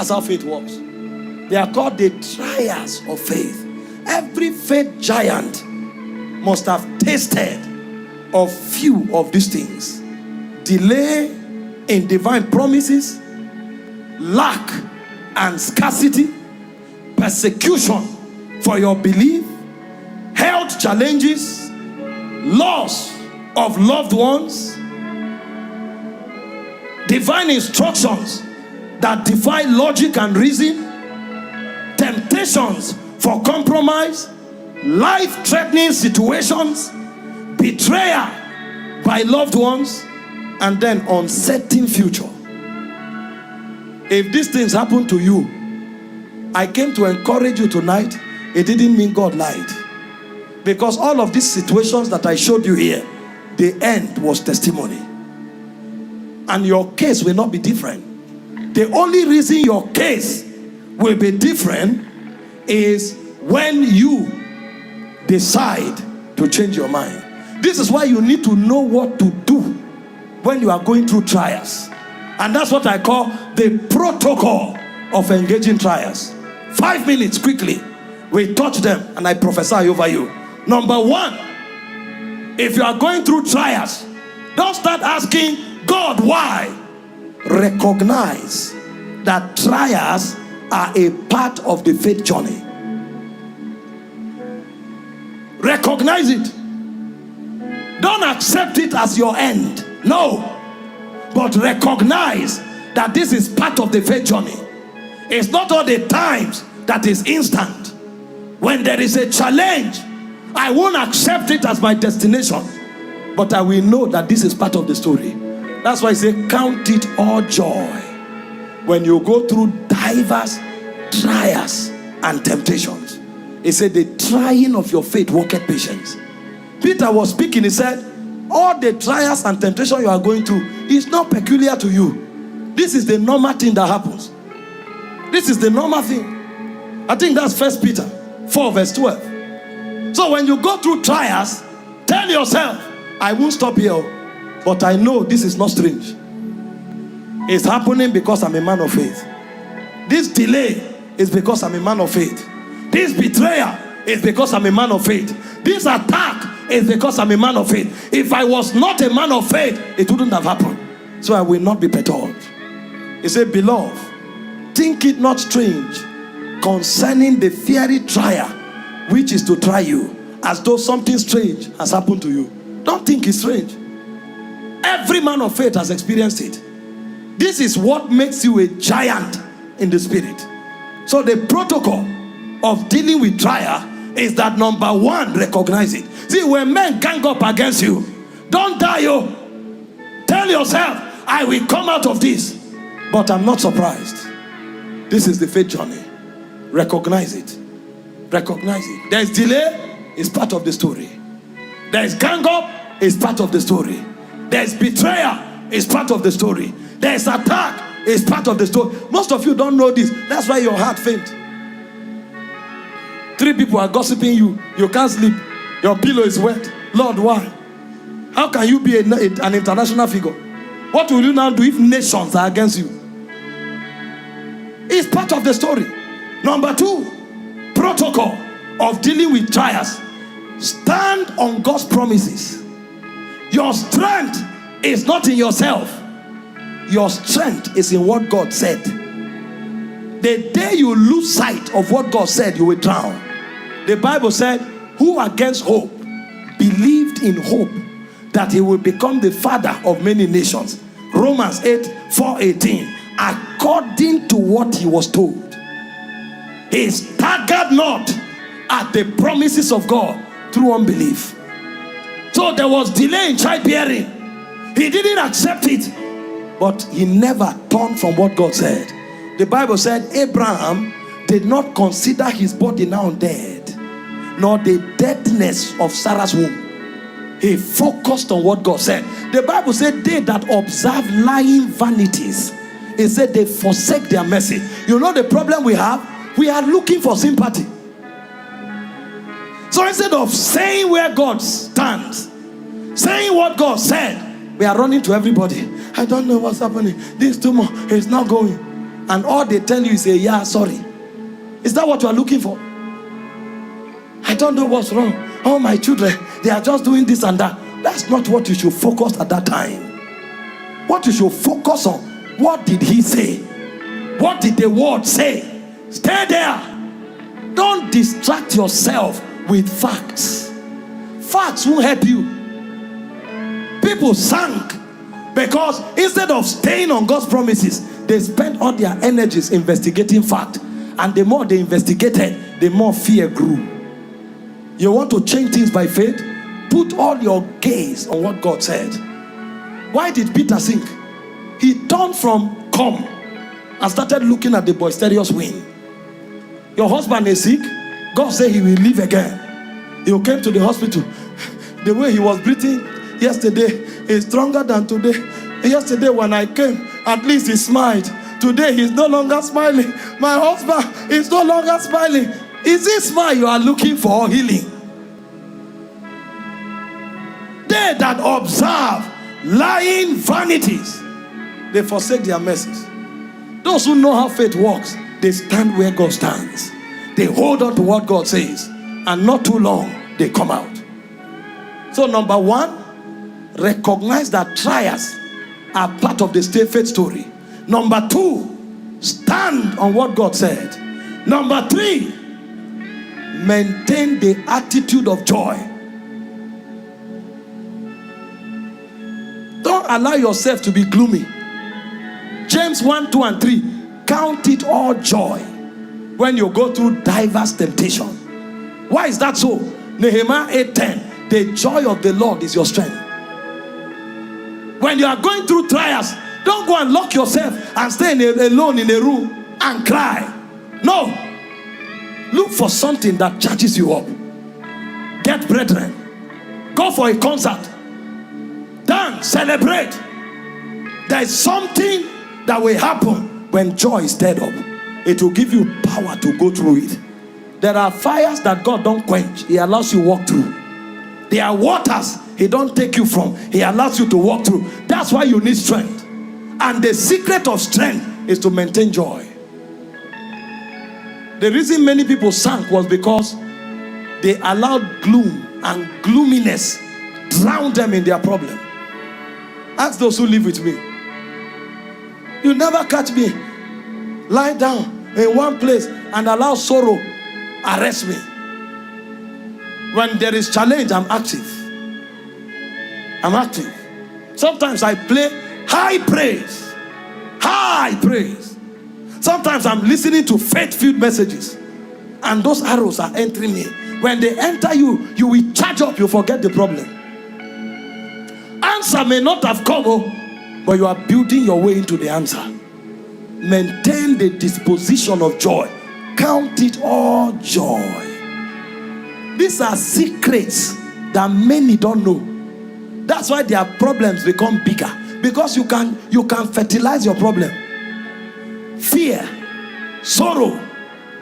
That's how faith works. They are called the trials of faith. Every faith giant must have tasted of few of these things. Delay in divine promises, lack and scarcity, persecution for your belief, health challenges, loss of loved ones, divine instructions that defy logic and reason, temptations for compromise, life-threatening situations, betrayal by loved ones, and then uncertain future. If these things happen to you, I came to encourage you tonight. It didn't mean God lied. Because all of these situations that I showed you here, the end was testimony. And your case will not be different. The only reason your case will be different is when you decide to change your mind. This is why you need to know what to do when you are going through trials. And that's what I call the protocol of engaging trials. 5 minutes quickly. We touch them and I prophesy over you. Number one, if you are going through trials, don't start asking God why. Recognize that trials are a part of the faith journey. Recognize it. Don't accept it as your end. No. But recognize that this is part of the faith journey. It's not all the times that is instant. When there is a challenge, I won't accept it as my destination, but I will know that this is part of the story. That's why I say count it all joy when you go through diverse trials and temptations. He said the trying of your faith worketh patience. Peter was speaking. He said all the trials and temptations you are going through is not peculiar to you. This is the normal thing that happens. This is the normal thing. I think that's 1 Peter 4 verse 12. So when you go through trials, tell yourself, I won't stop here, but I know this is not strange. It's happening because I'm a man of faith. This delay is because I'm a man of faith. This betrayal is because I'm a man of faith. This attack is because I'm a man of faith. If I was not a man of faith, it wouldn't have happened. So I will not be perturbed. He said, beloved, think it not strange concerning the fiery trial which is to try you, as though something strange has happened to you. Don't think it's strange. Every man of faith has experienced it. This is what makes you a giant in the spirit. So the protocol of dealing with trial is that number one, recognize it. See, when men gang up against you, don't die, yo. Tell yourself, I will come out of this. But I'm not surprised. This is the faith journey. Recognize it. Recognize it. There's delay, it's part of the story. There's gang up, it's part of the story. There's betrayal, it's part of the story. There's attack, it's part of the story. Most of you don't know this. That's why your heart faint. 3 people are gossiping you. You can't sleep. Your pillow is wet. Lord, why? How can you be an international figure? What will you now do if nations are against you? It's part of the story. Number 2, protocol of dealing with trials. Stand on God's promises. Your strength is not in yourself. Your strength is in what God said. The day you lose sight of what God said, you will drown. The Bible said, who against hope believed in hope that he will become the father of many nations. Romans 8:4-18. According to what he was told, he staggered not at the promises of God through unbelief. So there was delay in childbearing. He didn't accept it, but he never turned from what God said. The Bible said Abraham did not consider his body now dead, nor the deadness of Sarah's womb. He focused on what God said. The Bible said they that observe lying vanities, it said they forsake their mercy. You know the problem we have? We are looking for sympathy. So instead of saying where God stands, saying what God said, we are running to everybody. I don't know what's happening. This tumor is not going. and all they tell you is a yeah, sorry. Is that what you are looking for? I don't know what's wrong. Oh, my children, they are just doing this and that. That's not what you should focus at that time. What you should focus on, what did he say? What did the word say? Stay there. Don't distract yourself with facts. Facts won't help you. People sank because instead of staying on God's promises, they spent all their energies investigating fact. And the more they investigated, the more fear grew. You want to change things by faith? Put all your gaze on what God said. Why did Peter sink? He turned from come and started looking at the boisterous wind. Your husband is sick. God said he will live again. You came to the hospital. The way he was breathing yesterday is stronger than today. Yesterday when I came, at least he smiled. Today he's no longer smiling. My husband is no longer smiling. Is this smile you are looking for healing? They that observe lying vanities, they forsake their mercies. Those who know how faith works, they stand where God stands. They hold on to what God says, and not too long, they come out. So number one, recognize that trials are part of the faith story. Number two, stand on what God said. Number three, maintain the attitude of joy. Don't allow yourself to be gloomy. James 1, 2, and 3. Count it all joy when you go through diverse temptation. Why is that so? Nehemiah 8:10. The joy of the Lord is your strength. When you are going through trials, don't go and lock yourself and stay alone in a room and cry. No. Look for something that charges you up. Get brethren. Go for a concert. Dance, celebrate. There is something that will happen when joy is stirred up. It will give you power to go through it. There are fires that God don't quench. He allows you to walk through. There are waters He don't take you from. He allows you to walk through. That's why you need strength. And the secret of strength is to maintain joy. The reason many people sank was because they allowed gloom and gloominess drown them in their problem. Ask those who live with me. You never catch me lie down in one place and allow sorrow arrest me. When there is challenge, I'm active. I'm active. Sometimes I play high praise. High praise. Sometimes I'm listening to faith-filled messages, and those arrows are entering me. When they enter you, you will charge up, you forget the problem. Answer may not have come, but you are building your way into the answer. Maintain the disposition of joy. Count it all joy. These are secrets that many don't know. That's why their problems become bigger, because you can fertilize your problem. Fear, sorrow,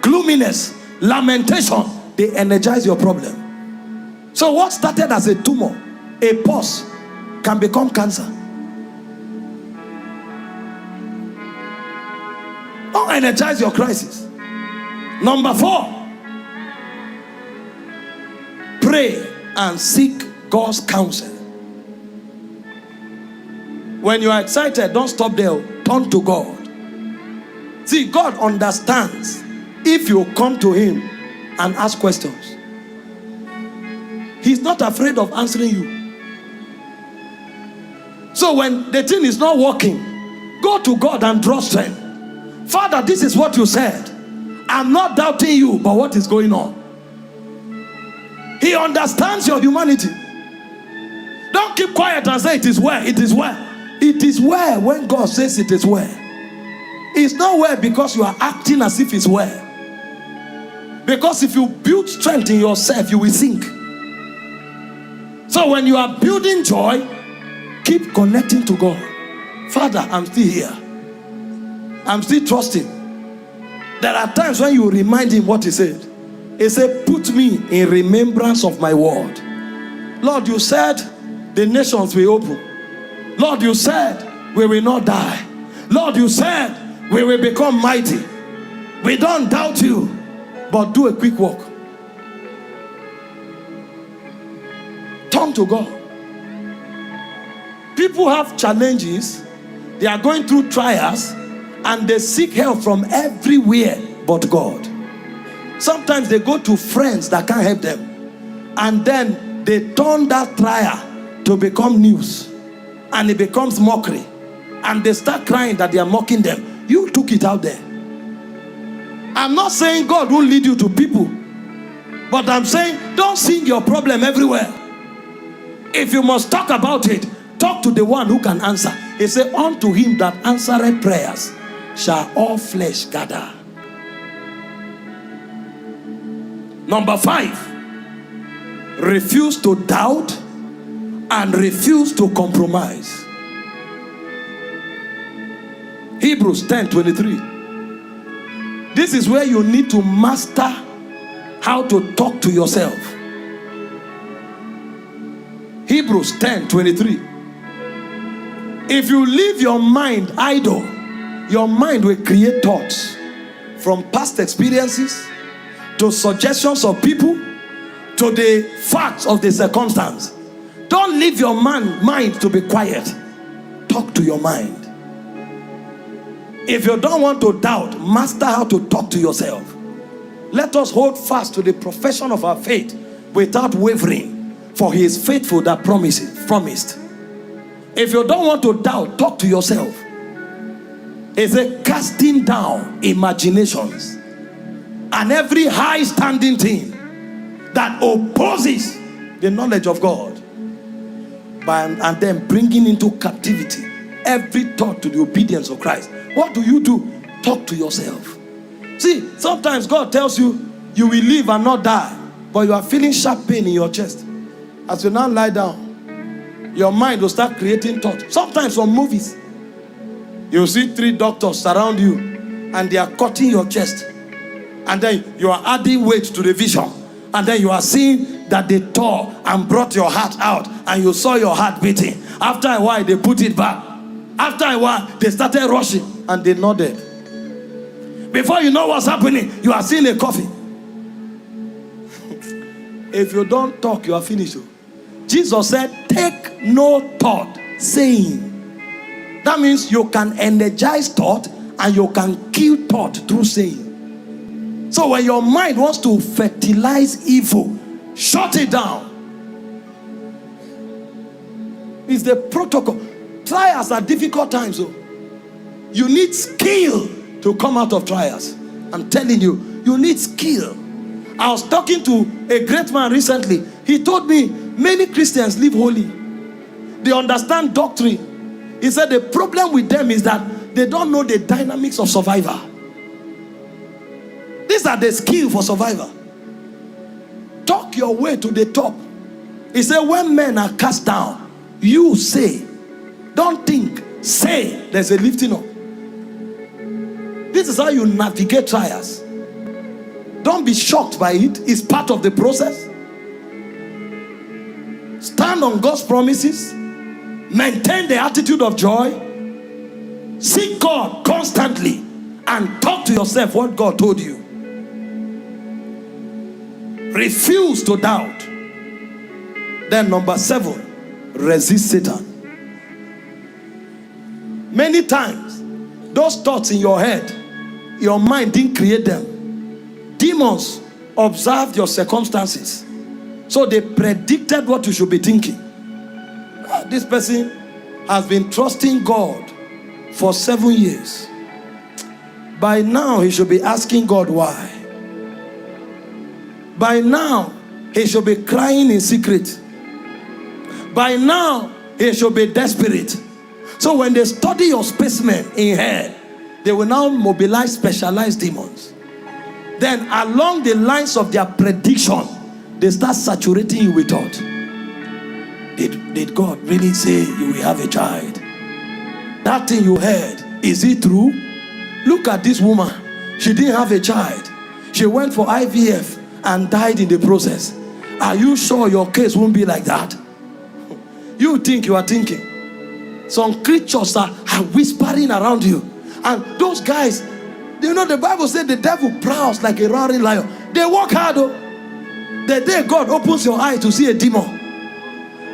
gloominess, lamentation, they energize your problem. So what started as a tumor, a pus, can become cancer. Don't energize your crisis. Number 4, pray and seek God's counsel. When you are excited, don't stop there. Turn to God. See, God understands if you come to Him and ask questions. He's not afraid of answering you. So when the thing is not working, go to God and draw strength. Father, this is what you said. I'm not doubting you, but what is going on? He understands your humanity. Don't keep quiet and say it is well. It is well. It is well when God says it is well. It's not well because you are acting as if it's well. Because if you build strength in yourself, you will sink. So when you are building joy, keep connecting to God. Father, I'm still here. I'm still trusting. There are times when you remind Him what He said. He said, put me in remembrance of my word. Lord, you said the nations will open. Lord, you said we will not die. Lord, you said We will become mighty. We don't doubt you, but do a quick walk. Turn to God. People have challenges, they are going through trials, and they seek help from everywhere but God. Sometimes they go to friends that can't help them, and then they turn that trial to become news, and it becomes mockery, and they start crying that they are mocking them. You took it out there. I'm not saying God will lead you to people, but I'm saying don't sing your problem everywhere. If you must talk about it, talk to the one who can answer. He said, unto him that answereth prayers shall all flesh gather. Number 5, refuse to doubt and refuse to compromise. Hebrews 10:23. This is where you need to master how to talk to yourself. Hebrews 10:23. If you leave your mind idle, your mind will create thoughts from past experiences to suggestions of people to the facts of the circumstance. Don't leave your mind to be quiet. Talk to your mind. If you don't want to doubt, master how to talk to yourself. Let us hold fast to the profession of our faith without wavering, for he is faithful that promised. If you don't want to doubt, talk to yourself. It's a casting down imaginations and every high standing thing that opposes the knowledge of God, and then bringing into captivity every thought to the obedience of Christ. What do? Talk to yourself. See, sometimes God tells you you will live and not die, but you are feeling sharp pain in your chest. As you now lie down, your mind will start creating thoughts. Sometimes from movies, you see 3 doctors surround you and they are cutting your chest, and then you are adding weight to the vision, and then you are seeing that they tore and brought your heart out, and you saw your heart beating. After a while, they put it back. After a while, they started rushing and they nodded. Before you know what's happening, you are seeing a coffee. If you don't talk, you are finished. Jesus said, take no thought, saying. That means you can energize thought and you can kill thought through saying. So when your mind wants to fertilize evil, shut it down. It's the protocol. Trials are difficult times. So you need skill to come out of trials. I'm telling you, you need skill. I was talking to a great man recently. He told me many Christians live holy. They understand doctrine. He said the problem with them is that they don't know the dynamics of survival. These are the skills for survival. Talk your way to the top. He said when men are cast down, you say. Don't think, say. There's a lifting up. This is how you navigate trials. Don't be shocked by it. It's part of the process. Stand on God's promises. Maintain the attitude of joy. Seek God constantly and talk to yourself what God told you. Refuse to doubt. Then number 7, resist Satan. Many times, those thoughts in your head, your mind didn't create them. Demons observed your circumstances, so they predicted what you should be thinking. This person has been trusting God for 7 years. By now, he should be asking God why. By now, he should be crying in secret. By now, he should be desperate. So when they study your specimen in hell, they will now mobilize specialized demons. Then along the lines of their prediction, they start saturating you with thought. Did God really say you will have a child? That thing you heard, is it true? Look at this woman. She didn't have a child. She went for IVF and died in the process. Are you sure your case won't be like that? You think you are thinking. Some creatures are whispering around you. And those guys, you know, the Bible said the devil prowls like a roaring lion. They work hard though. The day God opens your eye to see a demon,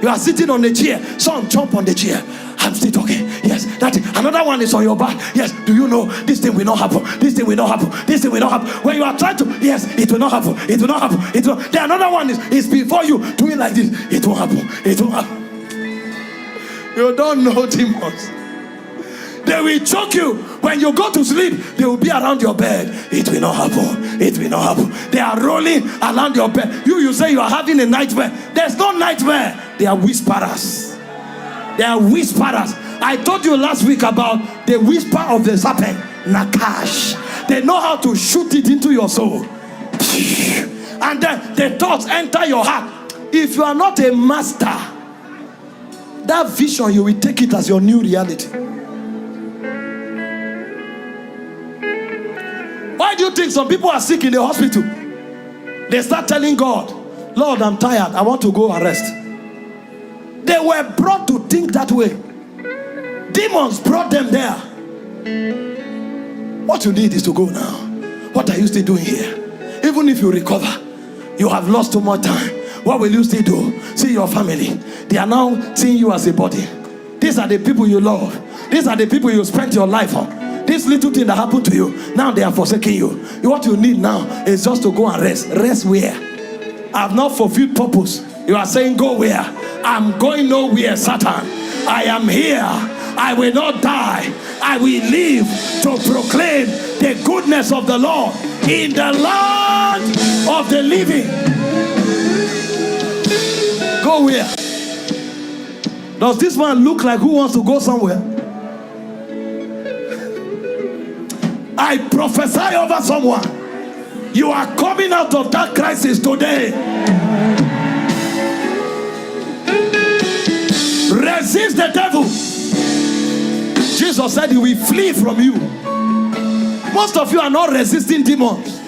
you are sitting on the chair, son, jump on the chair. I'm still talking. Yes, that another one is on your back. Yes, do you know this thing will not happen? This thing will not happen. This thing will not happen. When you are trying to, yes, it will not happen. It will not happen. It will. The another one is before you doing like this. It won't happen. It won't happen. You don't know demons. They will choke you. When you go to sleep, they will be around your bed. It will not happen. It will not happen. They are rolling around your bed. You say you are having a nightmare. There's no nightmare. They are whisperers. They are whisperers. I told you last week about the whisper of the serpent, Nakash. They know how to shoot it into your soul. And then the thoughts enter your heart. If you are not a master, that vision, you will take it as your new reality. Why do you think some people are sick in the hospital? They start telling God, Lord, I'm tired. I want to go and rest. They were brought to think that way. Demons brought them there. What you need is to go now. What are you still doing here? Even if you recover, you have lost too much time. What will you still do? See your family. They are now seeing you as a body. These are the people you love. These are the people you spent your life on. This little thing that happened to you, now they are forsaking you. What you need now is just to go and rest. Rest where? I have not fulfilled purpose. You are saying go where? I'm going nowhere, Satan. I am here. I will not die. I will live to proclaim the goodness of the Lord in the land of the living. Go where? Does this man look like who wants to go somewhere? I prophesy over someone. You are coming out of that crisis today. Resist the devil. Jesus said he will flee from you. Most of you are not resisting demons.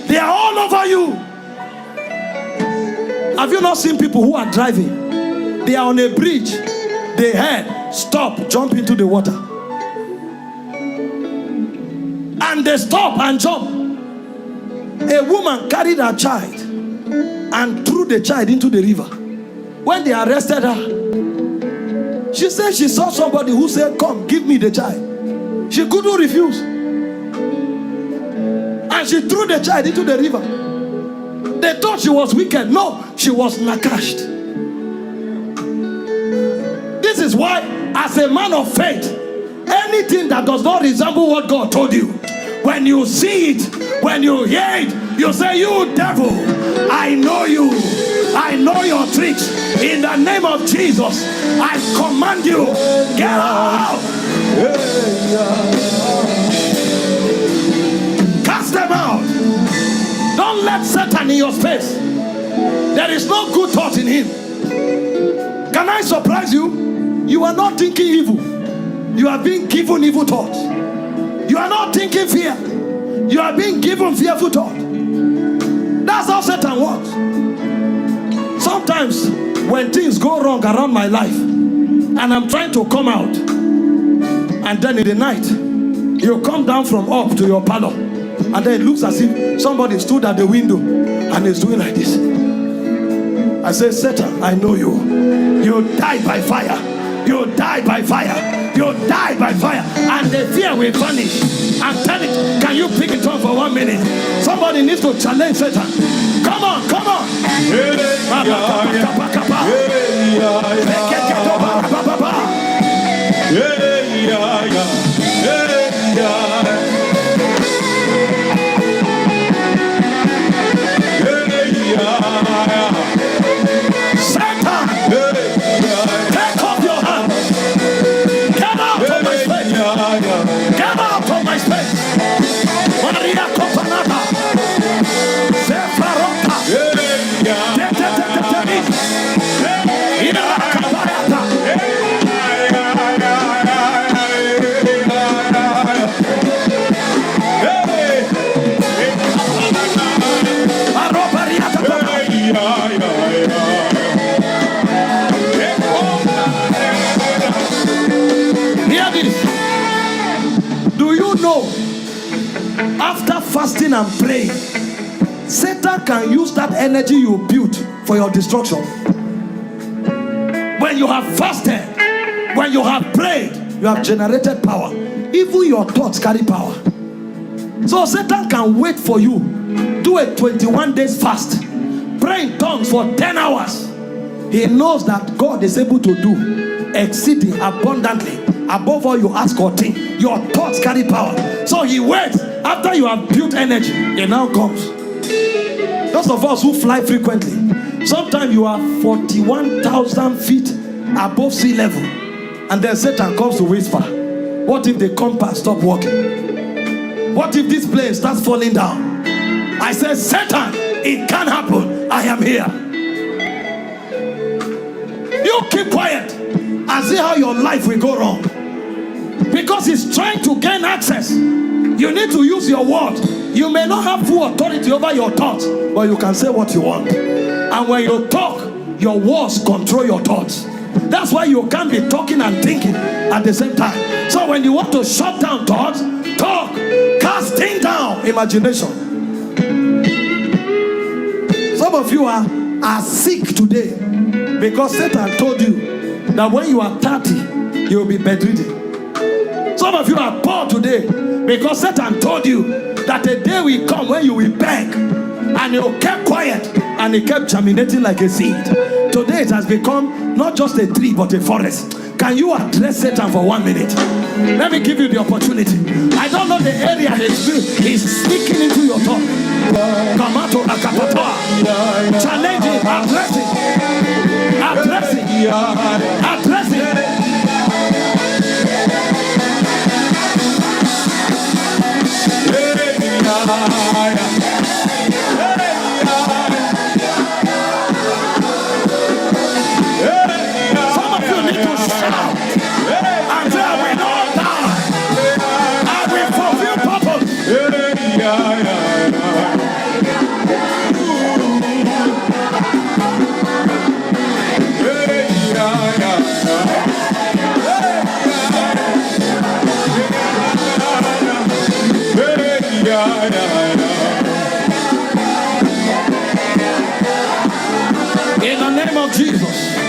They are all over you. Have you not seen people who are driving? They are on a bridge. They head, stop, jump into the water. And they stop and jump. A woman carried her child and threw the child into the river. When they arrested her, she said she saw somebody who said, come, give me the child. She couldn't refuse. And she threw the child into the river. They thought she was wicked. No, she was nakashed. This is why, as a man of faith, anything that does not resemble what God told you, when you see it, when you hear it, you say, you devil, I know you. I know your tricks. In the name of Jesus, I command you, get out. Cast them out. Don't let Satan in your space. There is no good thought in him. Can I surprise you? You are not thinking evil. You are being given evil thoughts. You are not thinking fear. You are being given fearful thought. That's how Satan works. Sometimes when things go wrong around my life and I'm trying to come out, and then in the night you come down from up to your parlor, and then it looks as if somebody stood at the window and is doing like this. I say, Satan, I know you. You died by fire. You died by fire. You die by fire, and the fear will vanish. I'm telling you, can you pick it up for 1 minute? Somebody needs to challenge Satan. Come on, come on. Satan, take off your hand. Get out of my space. Get out of my space. Maria Copanata. Zefarota. know, after fasting and praying, Satan can use that energy you built for your destruction. When you have fasted, when you have prayed, you have generated power. Even your thoughts carry power. So Satan can wait for you. Do a 21 days fast. Pray in tongues for 10 hours. He knows that God is able to do exceeding abundantly above all you ask or think. Your thoughts carry power. So he waits. After you have built energy, it now comes. Those of us who fly frequently, sometimes you are 41,000 feet above sea level, and then Satan comes to whisper, what if the compass stop working? What if this plane starts falling down? I said, Satan, it can't happen. I am here. You keep quiet and see how your life will go wrong. Because he's trying to gain access. You need to use your word. You may not have full authority over your thoughts, but you can say what you want. And when you talk, your words control your thoughts. That's why you can't be talking and thinking at the same time. So when you want to shut down thoughts, talk. Casting down imagination. Some of you are sick today because Satan told you that when you are 30, you will be bedridden. Some of you are poor today because Satan told you that a day will come when you will beg, and you kept quiet and it kept germinating like a seed. Today it has become not just a tree but a forest. Can you address Satan for 1 minute? Let me give you the opportunity. I don't know the area he's speaking into your thought. Come out of Akapata. Challenge it, address it. Address it. Address it. Some of you need to shout and say, I will not die. I will fulfill purpose. In the name of Jesus.